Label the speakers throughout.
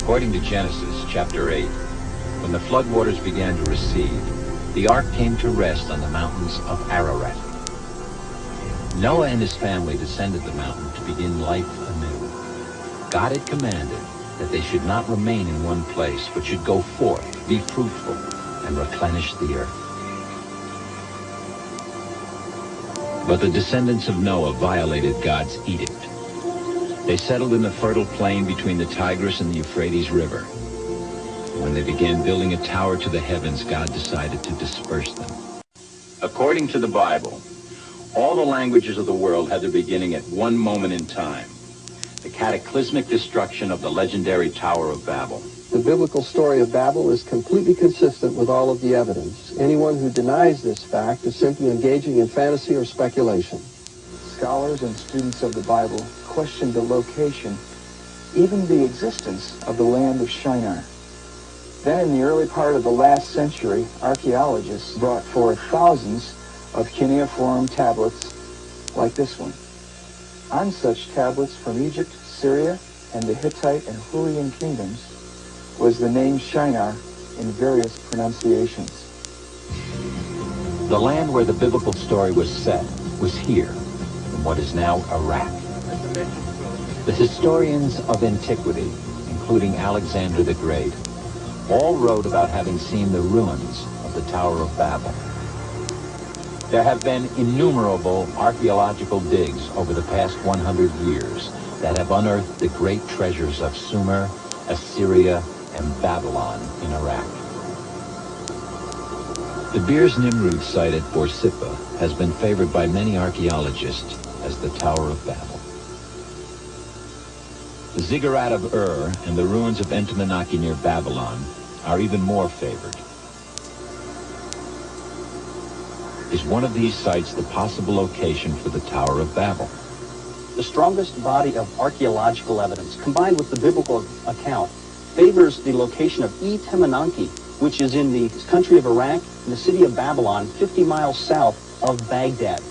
Speaker 1: According to Genesis chapter 8, when the floodwaters began to recede, the ark came to rest on the mountains of Ararat. Noah and his family descended the mountain to begin life anew. God had commanded that they should not remain in one place, but should go forth, be fruitful, and replenish the earth. But the descendants of Noah violated God's edict. They settled in the fertile plain between the Tigris and the Euphrates River. When they began building a tower to the heavens, God decided to disperse them. According to the Bible, all the languages of the world had their beginning at one moment in time, the cataclysmic destruction of the legendary Tower of Babel.
Speaker 2: The biblical story of Babel is completely consistent with all of the evidence. Anyone who denies this fact is simply engaging in fantasy or speculation.
Speaker 3: Scholars and students of the Bible questioned the location, even the existence of the land of Shinar. Then in the early part of the last century, archaeologists brought forth thousands of cuneiform tablets like this one. On such tablets from Egypt, Syria, and the Hittite and Hurrian kingdoms was the name Shinar in various pronunciations.
Speaker 1: The land where the biblical story was set was here, in what is now Iraq. The historians of antiquity, including Alexander the Great, all wrote about having seen the ruins of the Tower of Babel. There have been innumerable archaeological digs over the past 100 years that have unearthed the great treasures of Sumer, Assyria, and Babylon in Iraq. The Beers Nimrud site at Borsippa has been favored by many archaeologists as the Tower of Babel. The Ziggurat of Ur and the ruins of Entomonachi near Babylon are even more favored. Is one of these sites the possible location for the Tower of Babel?
Speaker 4: The strongest body of archaeological evidence, combined with the biblical account, favors the location of Entomonachi, which is in the country of Iraq, in the city of Babylon, 50 miles south of Baghdad.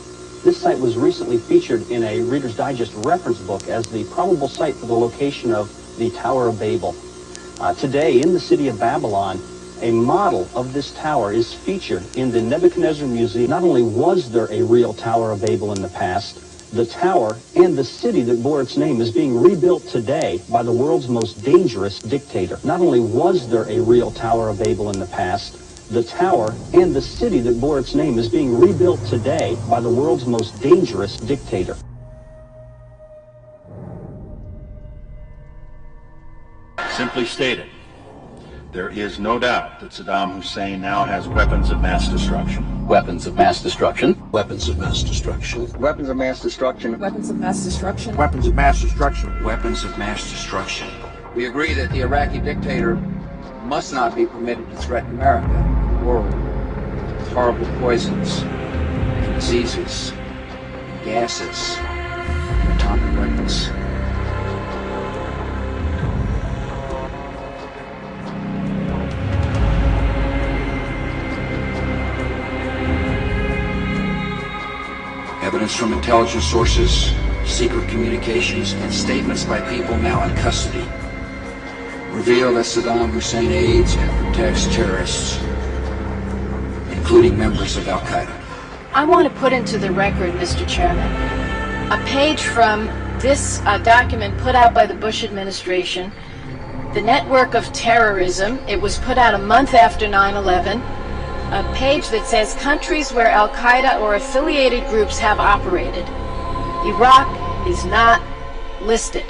Speaker 4: This site was recently featured in a Reader's Digest reference book as the probable site for the location of the Tower of Babel. Today, in the city of Babylon, a model of this tower is featured in the Nebuchadnezzar Museum. Not only was there a real Tower of Babel in the past, the tower and the city that bore its name is being rebuilt today by the world's most dangerous dictator. Not only was there a real Tower of Babel in the past, the tower and the city that bore its name is being rebuilt today by the world's most dangerous dictator.
Speaker 5: Simply stated, there is no doubt that Saddam Hussein now has weapons of mass destruction.
Speaker 4: Weapons of mass destruction.
Speaker 6: Weapons of mass destruction.
Speaker 3: Weapons of mass destruction.
Speaker 7: Weapons of mass destruction.
Speaker 6: Weapons of mass destruction.
Speaker 8: Weapons of mass destruction.
Speaker 9: We agree that the Iraqi dictator must not be permitted to threaten America and the world with horrible poisons, and diseases, and gases, and atomic weapons.
Speaker 8: Evidence from intelligence sources, secret communications, and statements by people now in custody reveal that Saddam Hussein aids and protects terrorists, including members of Al-Qaeda.
Speaker 7: I want to put into the record, Mr. Chairman, a page from this document put out by the Bush administration, the Network of Terrorism. It was put out a month after 9/11. A page that says countries where Al-Qaeda or affiliated groups have operated. Iraq is not listed.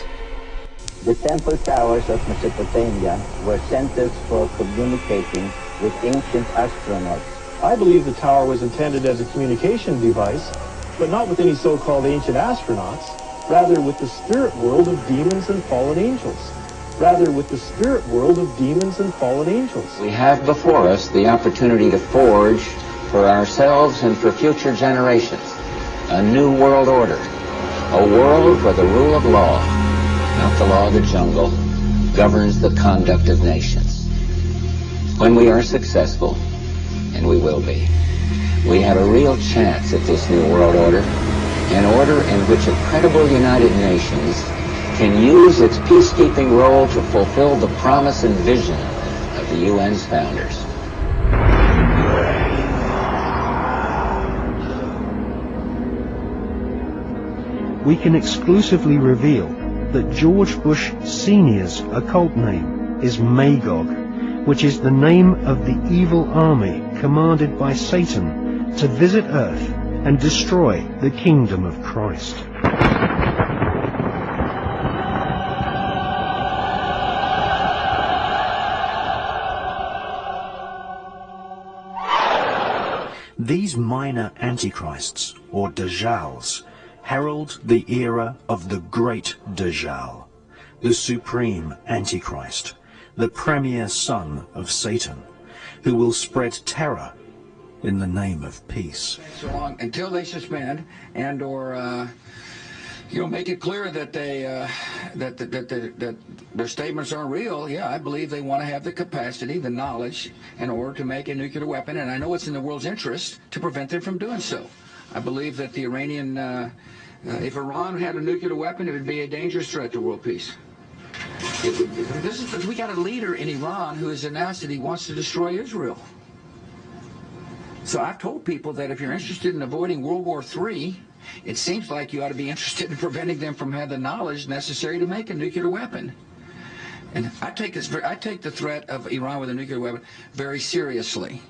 Speaker 10: The temple towers of Mesopotamia were centers for communicating with ancient astronauts.
Speaker 11: I believe the tower was intended as a communication device, but not with any so-called ancient astronauts, rather with the spirit world of demons and fallen angels. Rather with the spirit world of demons and fallen angels.
Speaker 12: We have before us the opportunity to forge for ourselves and for future generations a new world order, a world where the rule of law, not the law of the jungle, governs the conduct of nations. When we are successful, and we will be, we have a real chance at this new world order, an order in which a credible United Nations can use its peacekeeping role to fulfill the promise and vision of the UN's founders.
Speaker 13: We can exclusively reveal that George Bush Sr.'s occult name is Magog, which is the name of the evil army commanded by Satan to visit Earth and destroy the kingdom of Christ. These minor antichrists, or Dajjals, herald the era of the great Dajjal, the supreme Antichrist, the premier son of Satan, who will spread terror in the name of peace.
Speaker 9: So long until they suspend and or make it clear that they that their statements aren't real. Yeah, I believe they want to have the capacity, the knowledge, in order to make a nuclear weapon, and I know it's in the world's interest to prevent them from doing so. I believe that the Iranian, if Iran had a nuclear weapon, it would be a dangerous threat to world peace. We got a leader in Iran who has announced that he wants to destroy Israel. So I've told people that if you're interested in avoiding World War III, it seems like you ought to be interested in preventing them from having the knowledge necessary to make a nuclear weapon. And I take the threat of Iran with a nuclear weapon very seriously.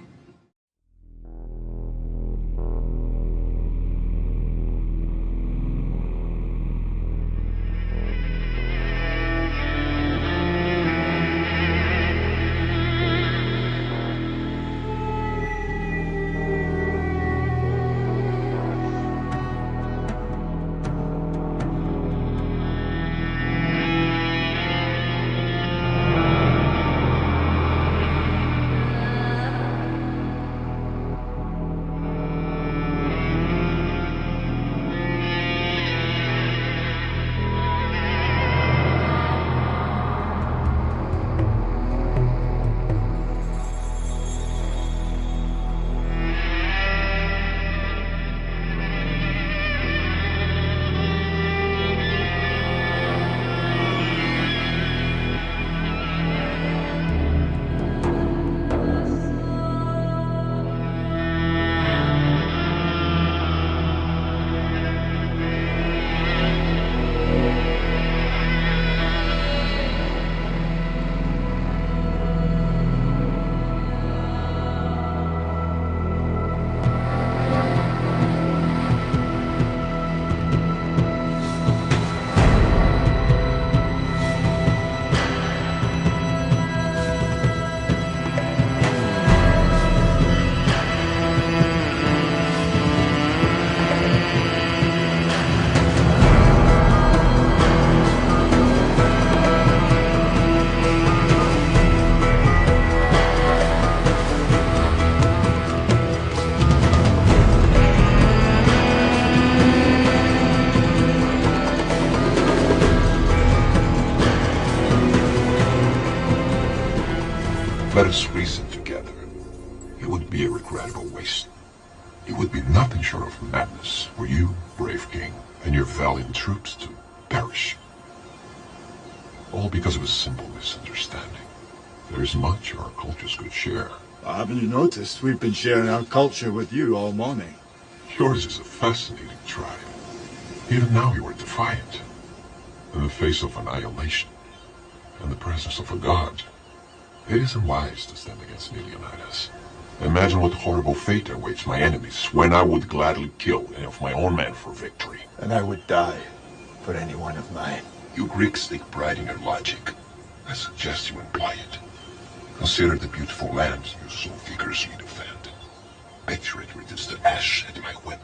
Speaker 14: Let us reason together. It would be a regrettable waste. It would be nothing short of madness for you, brave king, and your valiant troops to perish. All because of a simple misunderstanding. There is much our cultures could share.
Speaker 15: Haven't you noticed? We've been sharing our culture with you all morning.
Speaker 14: Yours is a fascinating tribe. Even now you are defiant. In the face of annihilation, and the presence of a god, it isn't wise to stand against me, Leonidas. Imagine what horrible fate awaits my enemies when I would gladly kill any of my own men for victory.
Speaker 15: And I would die for any one of mine.
Speaker 14: You Greeks take pride in your logic. I suggest you imply it. Consider the beautiful land you so vigorously defend. Picture it reduced to ash at my whim.